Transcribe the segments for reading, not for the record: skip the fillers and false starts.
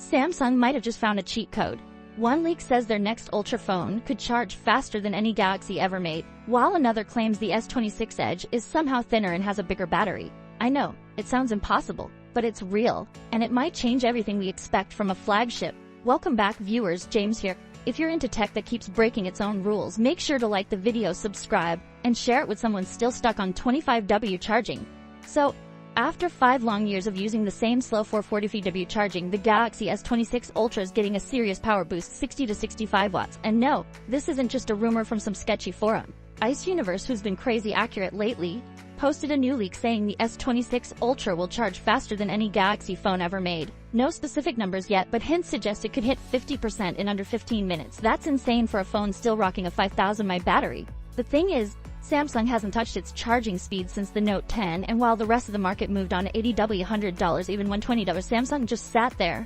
Samsung might have just found a cheat code. One leak says their next Ultra phone could charge faster than any Galaxy ever made, while another claims the S26 Edge is somehow thinner and has a bigger battery. I know, it sounds impossible, but it's real, and it might change everything we expect from a flagship. Welcome back, viewers, James here. If you're into tech that keeps breaking its own rules, make sure to like the video, subscribe, and share it with someone still stuck on 25W charging. So, after 5 long years of using the same slow 440W charging, the Galaxy S26 Ultra is getting a serious power boost, 60 to 65 watts. And no, this isn't just a rumor from some sketchy forum. Ice Universe, who's been crazy accurate lately, posted a new leak saying the S26 Ultra will charge faster than any Galaxy phone ever made. No specific numbers yet, but hints suggest it could hit 50% in under 15 minutes. That's insane for a phone still rocking a 5000 mAh battery. The thing is, Samsung hasn't touched its charging speed since the Note 10, and while the rest of the market moved on $80, $100, even $120, Samsung just sat there.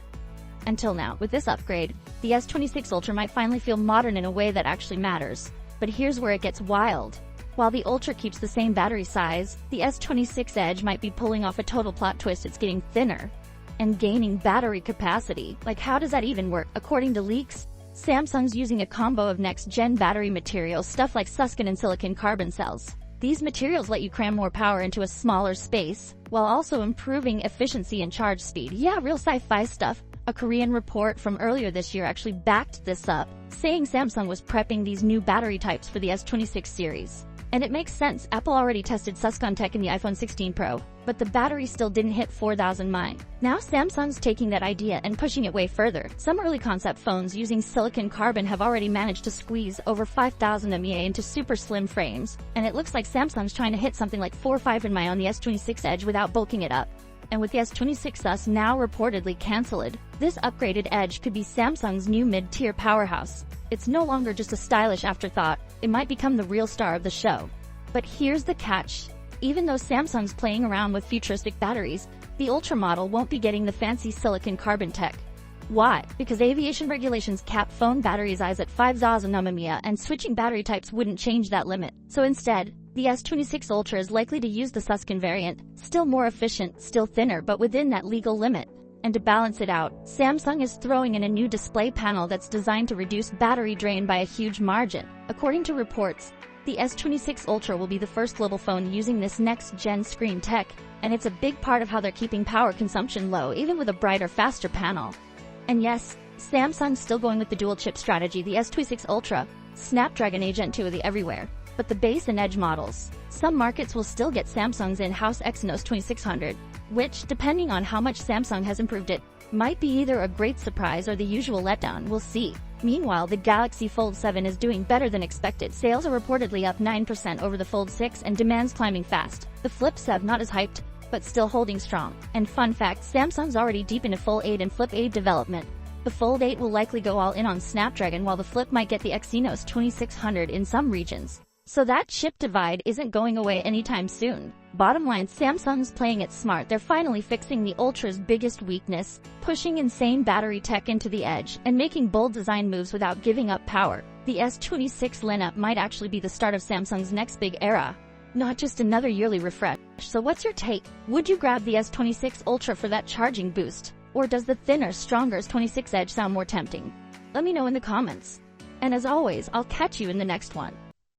Until now, with this upgrade, the S26 Ultra might finally feel modern in a way that actually matters. But here's where it gets wild. While the Ultra keeps the same battery size, the S26 Edge might be pulling off a total plot twist. It's getting thinner and gaining battery capacity. Like, how does that even work? According to leaks, Samsung's using a combo of next-gen battery materials, stuff like silicon and silicon carbon cells. These materials let you cram more power into a smaller space, while also improving efficiency and charge speed. Yeah, real sci-fi stuff. A Korean report from earlier this year actually backed this up, saying Samsung was prepping these new battery types for the S26 series. And it makes sense, Apple already tested silicon tech in the iPhone 16 Pro, but the battery still didn't hit 4000 mAh. Now Samsung's taking that idea and pushing it way further. Some early concept phones using silicon carbon have already managed to squeeze over 5000 mAh into super slim frames, and it looks like Samsung's trying to hit something like 4 or 5 mAh on the S26 Edge without bulking it up. And with the S26 thus now reportedly cancelled, this upgraded Edge could be Samsung's new mid-tier powerhouse. It's no longer just a stylish afterthought, it might become the real star of the show. But here's the catch. Even though Samsung's playing around with futuristic batteries, the Ultra model won't be getting the fancy silicon carbon tech. Why? Because aviation regulations cap phone battery size at 5000 mAh, and switching battery types wouldn't change that limit. So instead, the S26 Ultra is likely to use the silicon variant, still more efficient, still thinner, but within that legal limit. And to balance it out, Samsung is throwing in a new display panel that's designed to reduce battery drain by a huge margin. According to reports, the S26 Ultra will be the first global phone using this next-gen screen tech, and it's a big part of how they're keeping power consumption low, even with a brighter, faster panel. And yes, Samsung's still going with the dual-chip strategy, the S26 Ultra, Snapdragon 8 Gen 2 of the everywhere. But the base and Edge models, some markets will still get Samsung's in-house Exynos 2600, which, depending on how much Samsung has improved it, might be either a great surprise or the usual letdown. We'll see. Meanwhile, the Galaxy Fold 7 is doing better than expected. Sales are reportedly up 9% over the Fold 6 and demand's climbing fast. The Flip 7 not as hyped, but still holding strong. And fun fact, Samsung's already deep into Fold 8 and Flip 8 development. The Fold 8 will likely go all in on Snapdragon, while the Flip might get the Exynos 2600 in some regions. So that chip divide isn't going away anytime soon. Bottom line, Samsung's playing it smart. They're finally fixing the Ultra's biggest weakness, pushing insane battery tech into the Edge, and making bold design moves without giving up power. The S26 lineup might actually be the start of Samsung's next big era, not just another yearly refresh. So what's your take? Would you grab the S26 Ultra for that charging boost? Or does the thinner, stronger S26 Edge sound more tempting? Let me know in the comments. And as always, I'll catch you in the next one.